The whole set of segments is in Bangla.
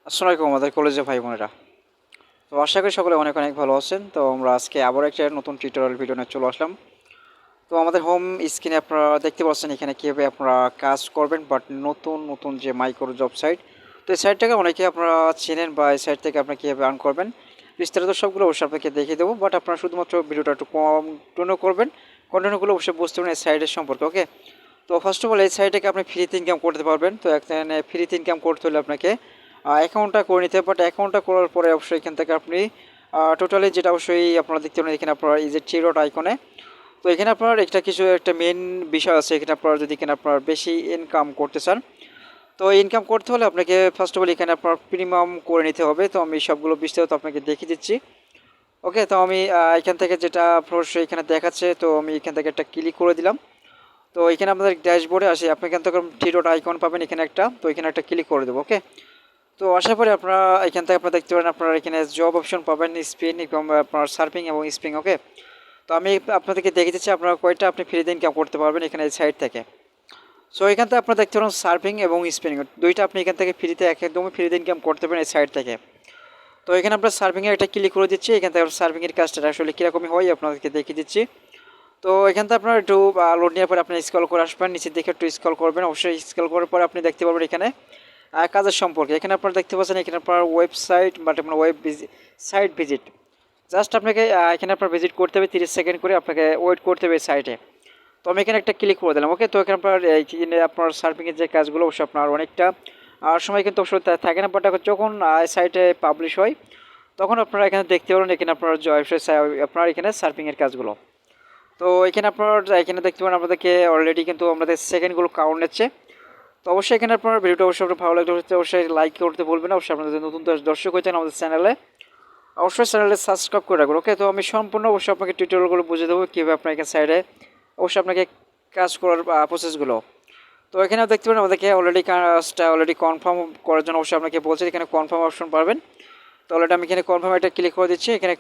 আসসালামু আলাইকুম আমাদের কলেজের ভাই বোনেরা। তো আশা করি সকলে অনেক অনেক ভালো আছেন। তো আমরা আজকে আবার একটা নতুন টিউটোরিয়াল ভিডিও নিয়ে চলে আসলাম। তো আমাদের হোম স্ক্রিনে আপনারা দেখতে পাচ্ছেন এখানে কীভাবে আপনারা কাজ করবেন, বাট নতুন নতুন যে মাইক্রো জব সাইট। তো এই সাইটটাকে অনেকে আপনারা চেনেন, বা এই সাইট থেকে আপনারা কীভাবে আর্ন করবেন বিস্তারিত সবগুলো অবশ্যই আপনাকে দেখিয়ে দেবো। বাট আপনারা শুধুমাত্র ভিডিওটা একটু কন্টিনিউ করবেন, কন্টিনিউগুলো অবশ্যই বুঝতে পারবেন এই সাইটের সম্পর্কে। ওকে, তো ফার্স্ট অফ অল এই সাইটটাকে আপনি ফ্রিতে ইনকাম করতে পারবেন। তো এখানে ফ্রিতে ইনকাম করতে হলে আপনাকে অ্যাকাউন্টটা করে নিতে হবে। বাট অ্যাকাউন্টটা করার পরে অবশ্যই এখান থেকে আপনি টোটালি যেটা অবশ্যই আপনারা দেখতে পারেন এখানে আপনার এই যে থ্রি আইকনে। তো এখানে আপনার একটা মেন বিষয় আছে। এখানে আপনারা যদি এখানে আপনার বেশি ইনকাম করতে চান, তো ইনকাম করতে হলে আপনাকে ফার্স্ট অফ অল এখানে আপনার প্রিমিয়াম করে নিতে হবে। তো আমি সবগুলো বিস্তারিত আপনাকে দেখিয়ে দিচ্ছি। ওকে, তো আমি এখান থেকে যেটা অবশ্যই এখানে দেখাচ্ছে, তো আমি এখান থেকে একটা ক্লিক করে দিলাম। তো এখানে আমাদের ড্যাশবোর্ডে আসি, আপনি এখান থেকে থ্রি আইকন পাবেন এখানে একটা, তো এখানে একটা ক্লিক করে দেবো। ওকে, তো আশা করি আপনারা এখান থেকে আপনারা দেখতে পারেন আপনারা এখানে জব অপশন পাবেন, স্পিন এবং আপনার সার্ফিং এবং স্প্রিং। ওকে, তো আমি আপনাদেরকে দেখে দিচ্ছি আপনারা কয়টা আপনি ফ্রিতে ইনকাম করতে পারবেন এখানে এই সাইট থেকে। সো এখান থেকে আপনারা দেখতে পারেন সার্ফিং এবং স্পিনিং দুইটা আপনি এখান থেকে ফ্রিতে একদমই ফ্রিতে ইনকাম করতে পারেন এই সাইট থেকে। তো এখানে আপনার সার্ফিংয়ে একটা ক্লিক করে দিচ্ছি। এখান থেকে সার্ফিংয়ের কাজটা আসলে কীরকমই হয় আপনাদেরকে দেখিয়ে দিচ্ছি। তো এখান থেকে আপনার একটু লোড নেওয়ার পরে আপনি স্ক্রল করে আসবেন, নিচের দিকে একটু স্ক্রল করবেন। অবশ্যই স্ক্রল করার পরে আপনি দেখতে পারবেন এখানে কাজের সম্পর্কে। এখানে আপনারা দেখতে পাচ্ছেন এখানে আপনার ওয়েবসাইট বা আপনার সাইট ভিজিট। জাস্ট আপনাকে এখানে আপনার ভিজিট করতে হবে, 30 সেকেন্ড করে আপনাকে ওয়েট করতে হবে সাইটে। তো আমি এখানে একটা ক্লিক করে দিলাম। ওকে, তো এখানে আপনার আপনার সার্ফিংয়ের যে কাজগুলো অবশ্যই আপনার অনেকটা সময় কিন্তু অবশ্যই থাকে না, বাট যখন সাইটে পাবলিশ হয় তখন আপনারা এখানে দেখতে পারেন এখানে আপনার আপনার এখানে সার্ফিংয়ের কাজগুলো। তো এখানে আপনার এখানে দেখতে পারেন আপনাদেরকে অলরেডি কিন্তু আমাদের সেকেন্ডগুলো কাউন্ট নিচ্ছে। তো অবশ্যই এখানে আপনার ভিডিওটা অবশ্যই আপনার ভালো লাগলে অবশ্যই লাইক করতে বলবেন। অবশ্যই আপনাদের নতুন দর্শক হয়েছেন আমাদের চ্যানেলে, অবশ্যই চ্যানেলে সাবস্ক্রাইব করে রাখুন। ওকে, তো আমি সম্পূর্ণ অবশ্যই আপনাকে টিউটোরিয়ালগুলো বুঝে দেবো কীভাবে আপনার এখানে সাইডে অবশ্যই আপনাকে কাজ করার প্রসেসগুলো। তো এখানেও দেখতে পারেন আমাদেরকে কাজটা কনফার্ম করার জন্য অবশ্যই আপনাকে বলছে এখানে কনফার্ম অপশন পাবেন। তো অলরেডি আমি এখানে কনফার্ম এটা ক্লিক করে দিচ্ছি। এখানে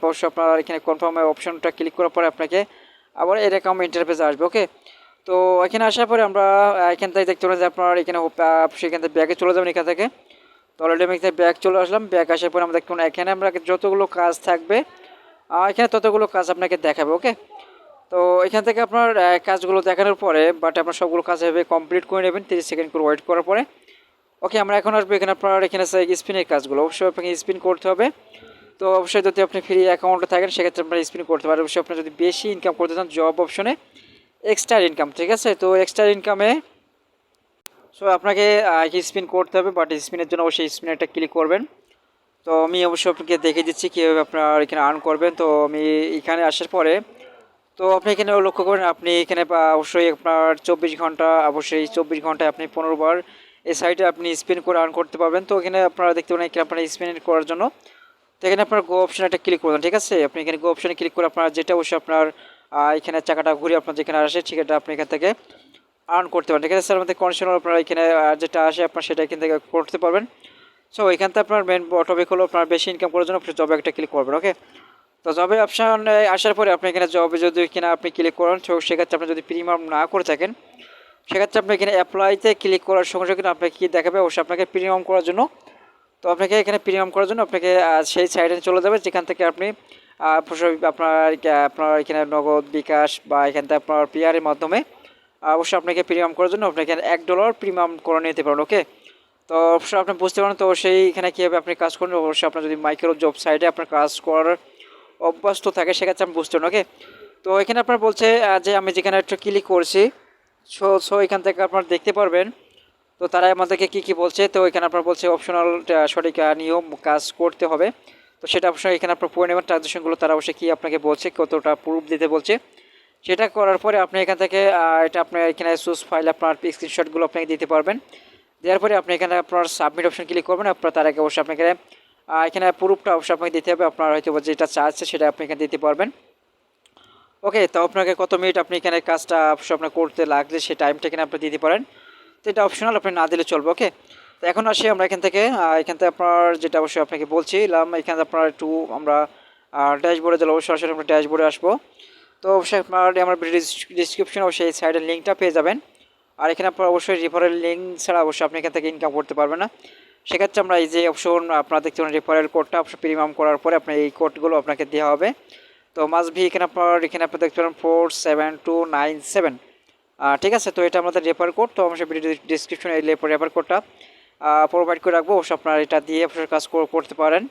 অবশ্যই আপনার এখানে কনফার্ম অপশনটা ক্লিক করার পরে আপনাকে আবার এরকম ইন্টারফেস আসবে। ওকে, তো এখানে আসার পরে আমরা এখান থেকে দেখতে পারেন যে আপনার এখানে সেখান থেকে ব্যাগে চলে যাবেন এখান থেকে। তো অলরেডি আমি এখানে ব্যাগ চলে আসলাম। ব্যাগ আসার পরে আমরা দেখতে পারেন এখানে আমরা যতগুলো কাজ থাকবে এখানে ততগুলো কাজ আপনাকে দেখাবে। ওকে, তো এখান থেকে আপনার কাজগুলো দেখানোর পরে বাট আপনার সবগুলো কাজ এভাবে কমপ্লিট করে নেবেন 30 সেকেন্ড করে ওয়েট করার পরে। ওকে, আমরা এখন আসবো এখানে আপনার এখানে স্পিনের কাজগুলো অবশ্যই আপনাকে স্পিন করতে হবে। তো অবশ্যই যদি আপনি ফ্রি অ্যাকাউন্টে থাকেন সেক্ষেত্রে আপনার স্পিন করতে পারেন। অবশ্যই আপনার যদি বেশি ইনকাম করতে চান জব অপশনে এক্সট্রা ইনকাম, ঠিক আছে। তো এক্সট্রা ইনকামে আপনাকে স্পিন করতে হবে, বাট স্পিনের জন্য অবশ্যই স্পিনে একটা ক্লিক করবেন। তো আমি অবশ্যই আপনাকে দেখে দিচ্ছি কীভাবে আপনার এখানে আর্ন করবেন। তো আমি এখানে আসার পরে তো আপনি এখানে লক্ষ্য করেন আপনি এখানে অবশ্যই আপনার 24 ঘন্টা, অবশ্যই 24 ঘন্টায় আপনি 15 বার এই সাইটে আপনি স্পিন করে আর্ন করতে পারবেন। তো এখানে আপনারা দেখতে পারেন এখানে আপনার স্পিন করার জন্য তো এখানে আপনার গো অপশানে একটা ক্লিক করবেন, ঠিক আছে। আপনি এখানে গো অপশানে ক্লিক করে আপনার যেটা অবশ্যই আপনার এখানে চাকাটা ঘুরে আপনার যেখানে আসে সেটা আপনি এখান থেকে আর্ন করতে পারেন, ঠিক আছে। স্যার আমাদের কন্ডিশনাল আপনার এখানে যেটা আসে আপনার সেটা এখান থেকে করতে পারবেন। সো এখান থেকে আপনার মেন টপিক হলো আপনার বেশি ইনকাম করার জন্য আপনি জবে একটা ক্লিক করবেন। ওকে, তো জবে অপশান আসার পরে আপনি এখানে জবে যদি কিনা আপনি ক্লিক করেন, তো সেক্ষেত্রে আপনি যদি প্রিমিয়াম না করে থাকেন সেক্ষেত্রে আপনি এখানে অ্যাপ্লাইতে ক্লিক করার সঙ্গে সঙ্গে আপনাকে কী দেখাবে অবশ্যই আপনাকে প্রিমিয়াম করার জন্য। তো আপনাকে এখানে প্রিমিয়াম করার জন্য আপনাকে সেই সাইটে চলে যাবে যেখান থেকে আপনি আপনার আপনার এখানে নগদ বিকাশ বা এখান থেকে আপনার পিআরের মাধ্যমে অবশ্যই আপনাকে প্রিমিয়াম করার জন্য আপনাকে $1 প্রিমিয়াম করে নিতে পারেন। ওকে, তো অবশ্যই আপনি বুঝতে পারেন। তো সেই এখানে কীভাবে আপনি কাজ করেন অবশ্যই আপনার যদি মাইক্রো জব সাইটে আপনার কাজ করার অভ্যস্ত থাকে সেক্ষেত্রে আমি বুঝতে পারেন। ওকে, তো এখানে আপনার বলছে যে আমি যেখানে একটু ক্লিক করছি সো এখান থেকে আপনার দেখতে পারবেন তো তারা আমাদেরকে কী কী বলছে। তো এখানে আপনার বলছে অপশনাল সঠিক নিয়ম কাজ করতে হবে। তো সেটা অবশ্যই এখানে আপনার পড়ে নেবেন ট্রানজেকশনগুলো তারা অবশ্যই কী আপনাকে বলছে, কতটা প্রুফ দিতে বলছে। সেটা করার পরে আপনি এখান থেকে এটা আপনার এখানে চুজ ফাইল আপনার স্ক্রিনশটগুলো আপনাকে দিতে পারবেন। দেওয়ার পরে আপনি এখানে আপনার সাবমিট অপশন ক্লিক করবেন। আপনার তার আগে অবশ্যই আপনাকে এখানে প্রুফটা অবশ্যই আপনাকে দিতে হবে। আপনার হয়তো যেটা চাচ্ছে সেটা আপনি এখানে দিতে পারবেন। ওকে, তো আপনাকে কত মিনিট আপনি এখানে কাজটা অবশ্যই আপনার করতে লাগছে সেই টাইমটা এখানে আপনি দিতে পারেন। তো এটা অপশনাল, আপনি না দিলে চলবে। ওকে, তো এখন আসি আমরা এখান থেকে আপনার যেটা অবশ্যই আপনাকে বলছিলাম এখানে আপনার একটু আমরা ড্যাশবোর্ডে যাবো, সরাসরি আমরা ড্যাশবোর্ডে আসবো। তো অবশ্যই আপনার আমার ডিসক্রিপশনে অবশ্যই এই সাইডের লিঙ্কটা পেয়ে যাবেন। আর এখানে আপনার অবশ্যই রেফারেল লিঙ্ক ছাড়া অবশ্যই আপনি এখান থেকে ইনকাম করতে পারবেন না। সেক্ষেত্রে আমরা এই যে অপশন আপনারা দেখতে পারেন রেফারেল কোডটা অপশন প্রিমিয়াম করার পরে আপনার এই কোডগুলো আপনাকে দেওয়া হবে। তো মাস্ট বি এখানে আপনার দেখতে পারেন 47297, ঠিক আছে। তো এটা আমাদের রেফার কোড, তো অবশ্যই ভিডিও ডিসক্রিপশনে এই রেফার কোডটা প্রোভাইড করে রাখবো, অবশ্যই আপনারা এটা দিয়ে অবশ্যই কাজ করতে পারেন।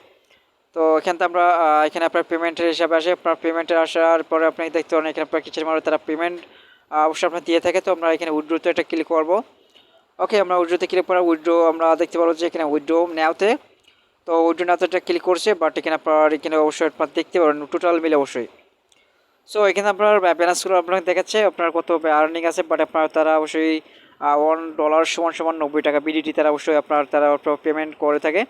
তো এখান থেকে আমরা এখানে আপনার পেমেন্টের হিসাবে আসে, আপনার পেমেন্টের আসার পরে আপনি দেখতে পারেন এখানে আপনার কিছু মানুষ তারা পেমেন্ট অবশ্যই আপনার দিয়ে থাকে। তো আমরা এখানে উইথড্রোতে এটা ক্লিক করবো। ওকে, আমরা উইথড্রোতে ক্লিক করার উইথড্রো আমরা দেখতে পারবো যে এখানে উইথড্রো নেওয়াতে, তো উইথড্রো নেওয়াতে এটা ক্লিক করছে, বাট এখানে এখানে অবশ্যই আপনার দেখতে পারেন টোটাল মিলে অবশ্যই। সো এখানে আপনার ব্যালেন্সগুলো আপনাকে দেখাচ্ছে আপনার কত আর্নিং আছে, বাট আপনার তারা অবশ্যই $1 = 90 টাকা বিডিটি তারা অবশ্যই তারা পেমেন্ট করে থাকে।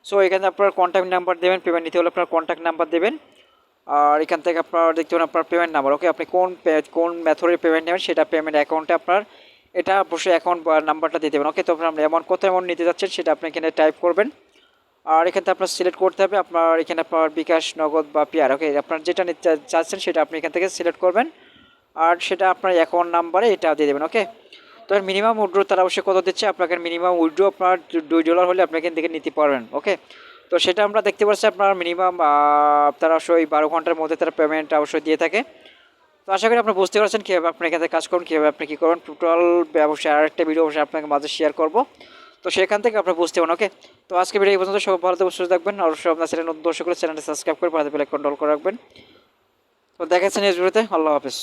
সো এখানে আপনার কন্ট্যাক্ট নাম্বার দেবেন, পেমেন্ট নিতে হলে আপনার কন্ট্যাক্ট নাম্বার দেবেন। আর এখান থেকে আপনার দেখতে পারেন আপনার পেমেন্ট নাম্বার। ওকে, আপনি কোন মেথডের পেমেন্ট নেবেন সেটা পেমেন্ট অ্যাকাউন্টে আপনার এটা অবশ্যই অ্যাকাউন্ট নাম্বারটা দিয়ে দেবেন। ওকে, তো আপনার কত অ্যামাউন্ট নিতে যাচ্ছেন সেটা আপনি এখানে টাইপ করবেন। আর এখান থেকে আপনার সিলেক্ট করতে হবে আপনার এখানে আপনার বিকাশ, নগদ বা পিআর। ওকে, আপনার যেটা নিতে চাচ্ছেন সেটা আপনি এখান থেকে সিলেক্ট করবেন, আর সেটা আপনার অ্যাকাউন্ট নাম্বারে এটা দিয়ে দেবেন। ওকে, তো মিনিমাম উইথড্র তারা অবশ্যই কত দিচ্ছে, আপনাকে মিনিমাম উইথড্র আপনার $2 হলে আপনি এখান থেকে নিতে পারবেন। ওকে, তো সেটা আমরা দেখতে পাচ্ছি আপনার মিনিমাম তারা অবশ্যই 12 ঘন্টার মধ্যে তারা পেমেন্ট অবশ্যই দিয়ে থাকে। তো আশা করি আপনারা বুঝতে পারছেন কীভাবে আপনি এখান থেকে কাজ করুন, কীভাবে আপনি কী করবেন। টোটাল ব্যবসায় আরেকটা ভিডিও অবশ্যই আপনাকে মাঝে শেয়ার করবো, তো সেখান থেকে আপনারা বুঝতে পারেন। ওকে, তো আজকে ভিডিও এই পর্যন্ত, সব ভালো থাকবেন, সুস্থ থাকবেন। অবশ্যই আপনার চ্যানেল নতুন দর্শক হলে চ্যানেলটি সাবস্ক্রাইব করে পাশে বেল আইকন কন্ট্রোল করে রাখবেন। তো দেখা যাচ্ছে নেক্সট ভিডিওতে। আল্লাহ হাফেজ।